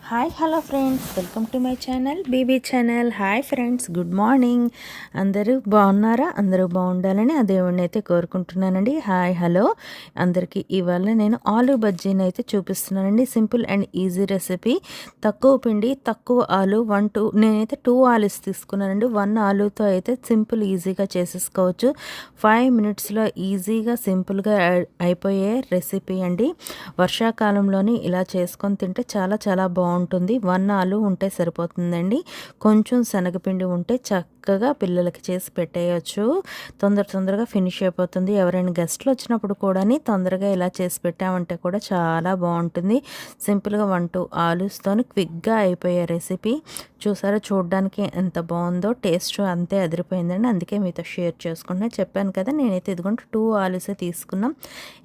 Hi hello friends, welcome to my channel BB channel. Hi friends, good morning. అందరూ బాగున్నారా? అందరూ బాగుండాలని ఆ దేవుడిని అయితే కోరుకుంటున్నానండి. హాయ్ హలో అందరికీ. ఇవాళ నేను ఆలూ బజ్జీని అయితే చూపిస్తున్నానండి. Simple and easy recipe. తక్కువ పిండి తక్కువ ఆలు, నేనైతే 2 ఆలూస్ తీసుకున్నానండి. 1 ఆలూతో అయితే సింపుల్ ఈజీగా చేసేసుకోవచ్చు. 5 మినిట్స్లో ఈజీగా సింపుల్గా అయిపోయే రెసిపీ అండి. వర్షాకాలంలోని ఇలా చేసుకొని తింటే చాలా చాలా బాగుంటుంది. 1 ఆలు ఉంటే సరిపోతుందండి. కొంచెం శనగపిండి ఉంటే చక్కగా పిల్లలకి చేసి పెట్టేయచ్చు. తొందరగా ఫినిష్ అయిపోతుంది. ఎవరైనా గెస్ట్లు వచ్చినప్పుడు కూడా తొందరగా ఇలా చేసి పెట్టామంటే కూడా చాలా బాగుంటుంది. సింపుల్గా 1-2 ఆలూస్తోని క్విక్గా అయిపోయే రెసిపీ. చూసారా, చూడడానికి ఎంత బాగుందో, టేస్ట్ అంతే అదిరిపోయిందండి. అందుకే మీతో షేర్ చేసుకుంటున్నా. చెప్పాను కదా, నేనైతే ఇదిగోండి 2 ఆలూసే తీసుకున్నాం.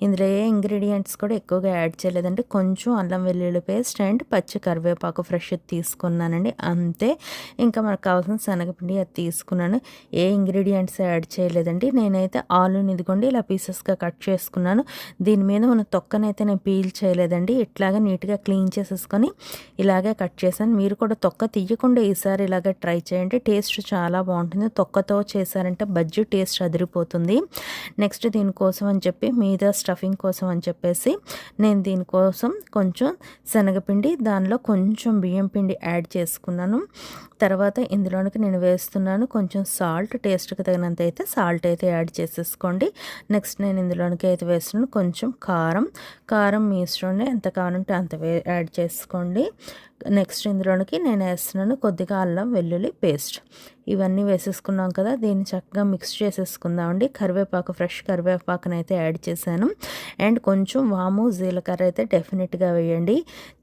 ఇందులో ఏ ఇంగ్రీడియంట్స్ కూడా ఎక్కువగా యాడ్ చేయలేదండి. కొంచెం అల్లం వెల్లుల్లి పేస్ట్ అండ్ పచ్చి కరివేపాకు ఫ్రెష్ తీసుకున్నానండి, అంతే. ఇంకా మనకు కావాల్సిన శనగపిండి అది తీసుకున్నాను. ఏ ఇంగ్రీడియంట్స్ యాడ్ చేయలేదండి. నేనైతే ఆలూని ఇదిగోండి ఇలా పీసెస్గా కట్ చేసుకున్నాను. దీని మీద ఉన్న తొక్కనైతే నేను పీల్ చేయలేదండి. ఇట్లాగా నీట్గా క్లీన్ చేసేసుకొని ఇలాగే కట్ చేశాను. మీరు కూడా తొక్క తీయకుండా ఈసారి ఇలాగే ట్రై చేయండి. టేస్ట్ చాలా బాగుంటుంది. తొక్కతో చేశారంటే బజ్జీ టేస్ట్ అదిరిపోతుంది. నెక్స్ట్ దీనికోసం అని చెప్పి మీద స్టఫింగ్ కోసం అని చెప్పేసి నేను దీనికోసం కొంచెం శనగపిండి, దానిలో కొంచెం బియ్యం పిండి యాడ్ చేసుకున్నాను. తర్వాత ఇందులోనికి నేను వేస్తున్నాను కొంచెం సాల్ట్. టేస్ట్కి తగినంత అయితే సాల్ట్ అయితే యాడ్ చేసేసుకోండి. నెక్స్ట్ నేను ఇందులోనికి అయితే వేస్తున్నాను కొంచెం కారం మీ ఇష్టంలో ఎంత కావాలంటే అంత యాడ్ చేసుకోండి. నెక్స్ట్ ఇందులోనికి నేను వేస్తున్నాను కొద్దిగా అల్లం వెల్లుల్లి పేస్ట్. ఇవన్నీ వేసేసుకున్నాం కదా, దీన్ని చక్కగా మిక్స్ చేసేసుకుందామండి. ఫ్రెష్ కరివేపాకుని అయితే యాడ్ చేశాను. అండ్ కొంచెం వాము జీలకర్ర అయితే డెఫినెట్గా వేయండి.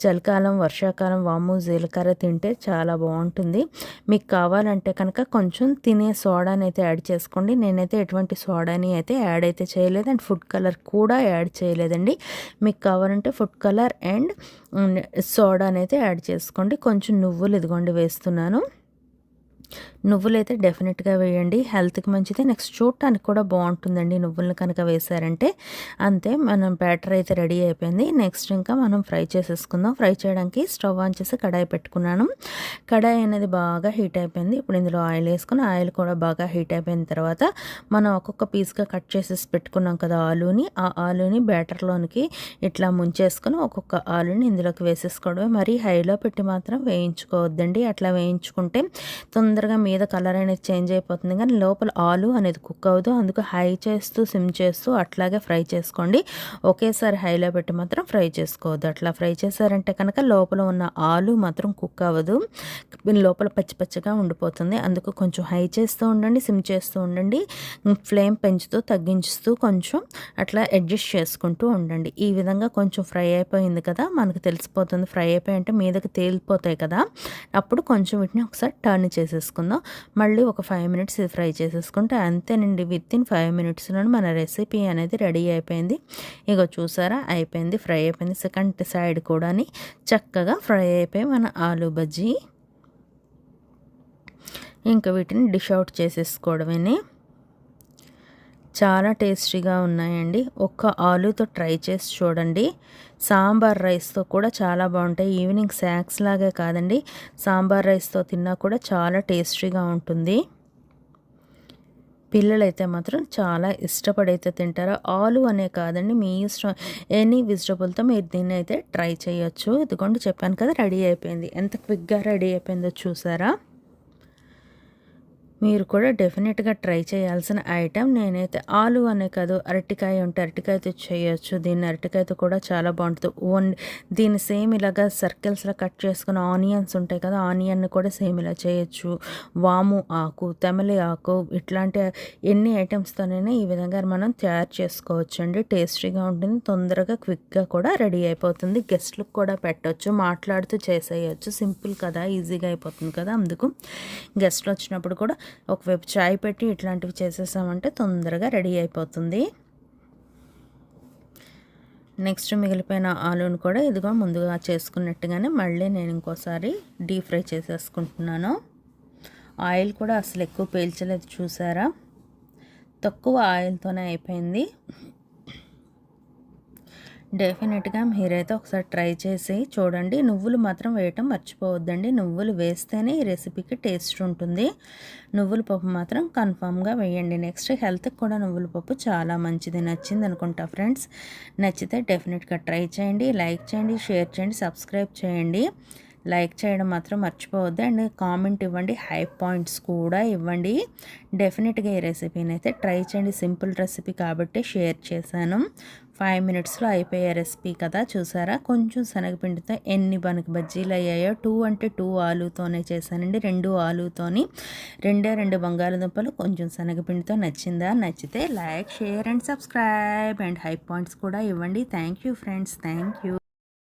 చలికాలం వర్షాకాలం వాము జీలకర్ర తింటే చాలా బాగుంటుంది. మీకు కావాలంటే కనుక కొంచెం తినే సోడాని అయితే యాడ్ చేసుకోండి. నేనైతే ఎటువంటి సోడాని అయితే యాడ్ అయితే చేయలేదు, అండ్ ఫుడ్ కలర్ కూడా యాడ్ చేయలేదండి. మీకు కావాలంటే ఫుడ్ కలర్ అండ్ సోడాని అయితే యాడ్ చేసుకోండి. కొంచెం నువ్వులు ఇదిగోండి వేస్తున్నాను. నువ్వులైతే డెఫినెట్గా వేయండి, హెల్త్కి మంచిది. నెక్స్ట్ చూడటానికి కూడా బాగుంటుందండి నువ్వులను కనుక వేసారంటే. అంతే, మనం బ్యాటర్ అయితే రెడీ అయిపోయింది. నెక్స్ట్ ఇంకా మనం ఫ్రై చేసేసుకుందాం. ఫ్రై చేయడానికి స్టవ్ ఆన్ చేసి కడాయి పెట్టుకున్నాను. కడాయి అనేది బాగా హీట్ అయిపోయింది. ఇప్పుడు ఇందులో ఆయిల్ వేసుకుని, ఆయిల్ కూడా బాగా హీట్ అయిపోయిన తర్వాత మనం ఒక్కొక్క పీస్గా కట్ చేసేసి పెట్టుకున్నాం కదా ఆలూని, ఆ ఆలూని బ్యాటర్లోనికి ఇట్లా ముంచేసుకొని ఒక్కొక్క ఆలూని ఇందులోకి వేసేసుకోవడమే. మరీ హైలో పెట్టి మాత్రం వేయించుకోవద్దండి. అట్లా వేయించుకుంటే తొందరగా మీద కలర్ అనేది చేంజ్ అయిపోతుంది, కానీ లోపల ఆలు అనేది కుక్ అవ్వదు. అందుకు హై చేస్తూ సిమ్ చేస్తూ అట్లాగే ఫ్రై చేసుకోండి. ఒకేసారి హైలో పెట్టి మాత్రం ఫ్రై చేసుకోవద్దు. అట్లా ఫ్రై చేశారంటే కనుక లోపల ఉన్న ఆలు మాత్రం కుక్ అవ్వదు, లోపల పచ్చిగా ఉండిపోతుంది. అందుకు కొంచెం హై చేస్తూ ఉండండి, సిమ్ చేస్తూ ఉండండి. ఫ్లేమ్ పెంచుతూ తగ్గించుతూ కొంచెం అట్లా అడ్జస్ట్ చేసుకుంటూ ఉండండి. ఈ విధంగా కొంచెం ఫ్రై అయిపోయింది కదా, మనకు తెలిసిపోతుంది. ఫ్రై అయిపోయి అంటే మీదకి తేలిపోతాయి కదా, అప్పుడు కొంచెం వీటిని ఒకసారి టర్న్ చేసేసుకుందాం. మళ్ళీ ఒక 5 మినిట్స్ ఇది ఫ్రై చేసేసుకుంటే అంతేనండి. వితిన్ 5 మినిట్స్లో మన రెసిపీ అనేది రెడీ అయిపోయింది. ఇగో చూసారా, అయిపోయింది, ఫ్రై అయిపోయింది. సెకండ్ సైడ్ కూడా చక్కగా ఫ్రై అయిపోయి మన ఆలూ బజ్జీ. ఇంకా వీటిని డిష్ అవుట్ చేసేసుకోవడమే. చాలా టేస్టీగా ఉన్నాయండి. ఒక్క ఆలూతో ట్రై చేసి చూడండి. సాంబార్ రైస్తో కూడా చాలా బాగుంటాయి. ఈవినింగ్ స్నాక్స్ లాగే కాదండి, సాంబార్ రైస్తో తిన్నా కూడా చాలా టేస్టీగా ఉంటుంది. పిల్లలైతే మాత్రం చాలా ఇష్టపడైతే తింటారు. ఆలు అనే కాదండి, మీ ఇష్టం, ఎనీ వెజిటబుల్తో మీరు దీన్ని అయితే ట్రై చేయొచ్చు. ఇదిగోండి చెప్పాను కదా, రెడీ అయిపోయింది. ఎంత క్విక్గా రెడీ అయిపోయిందో చూసారా. మీరు కూడా డెఫినెట్గా ట్రై చేయాల్సిన ఐటెం. నేనైతే ఆలు అనే కాదు, అరటికాయ ఉంటే అరటికాయతో చేయొచ్చు. దీన్ని అరటికాయతో కూడా చాలా బాగుంటుంది. దీన్ని సేమ్ ఇలాగా సర్కిల్స్లో కట్ చేసుకుని ఆనియన్స్ ఉంటాయి కదా, ఆనియన్ని కూడా సేమ్ ఇలా చేయొచ్చు. వాము ఆకు, తెమలి ఆకు, ఇట్లాంటి ఎన్ని ఐటమ్స్తోనైనా ఈ విధంగా మనం తయారు చేసుకోవచ్చు అండి. టేస్టీగా ఉంటుంది, తొందరగా క్విక్గా కూడా రెడీ అయిపోతుంది. గెస్ట్లకు కూడా పెట్టవచ్చు, మాట్లాడుతూ చేసేయచ్చు. సింపుల్ కదా, ఈజీగా అయిపోతుంది కదా. అందుకు గెస్ట్లు వచ్చినప్పుడు కూడా ఒకవైపు చాయ్ పెట్టి ఇట్లాంటివి చేసేసామంటే తొందరగా రెడీ అయిపోతుంది. నెక్స్ట్ మిగిలిపోయిన ఆలూను కూడా ఇదిగో ముందుగా చేసుకున్నట్టుగానే మళ్ళీ నేను ఇంకోసారి డీప్ ఫ్రై చేసేసుకుంటున్నాను. ఆయిల్ కూడా అసలు ఎక్కువ పీల్చలేదు చూసారా, తక్కువ ఆయిల్తోనే అయిపోయింది. డెఫినెట్గా మీరైతే ఒకసారి ట్రై చేసి చూడండి. నువ్వులు మాత్రం వేయటం మర్చిపోవద్దండి. నువ్వులు వేస్తేనే ఈ రెసిపీకి టేస్ట్ ఉంటుంది. నువ్వుల పప్పు మాత్రం కన్ఫామ్గా వేయండి. నెక్స్ట్ హెల్త్కి కూడా నువ్వుల పప్పు చాలా మంచిది. నచ్చింది అనుకుంటా ఫ్రెండ్స్. నచ్చితే డెఫినెట్గా ట్రై చేయండి, లైక్ చేయండి, షేర్ చేయండి, సబ్స్క్రైబ్ చేయండి. లైక్ చేయడం మాత్రం మర్చిపోవద్దు. అండ్ కామెంట్ ఇవ్వండి, హై పాయింట్స్ కూడా ఇవ్వండి. డెఫినెట్గా ఈ రెసిపీని అయితే ట్రై చేయండి. సింపుల్ రెసిపీ కాబట్టి షేర్ చేశాను. 5 మినిట్స్లో అయిపోయే రెసిపీ కదా, చూసారా? కొంచెం శనగపిండితో ఎన్ని బనక బజ్జీలు అయ్యాయో. 2 అంటే 2 ఆలూతోనే చేశానండి, 2 ఆలూతోని 2 బంగాళదుంపలు కొంచెం శనగపిండితో. నచ్చిందా? నచ్చితే like, share and subscribe and high points కూడా ఇవ్వండి. Thank you friends, thank you.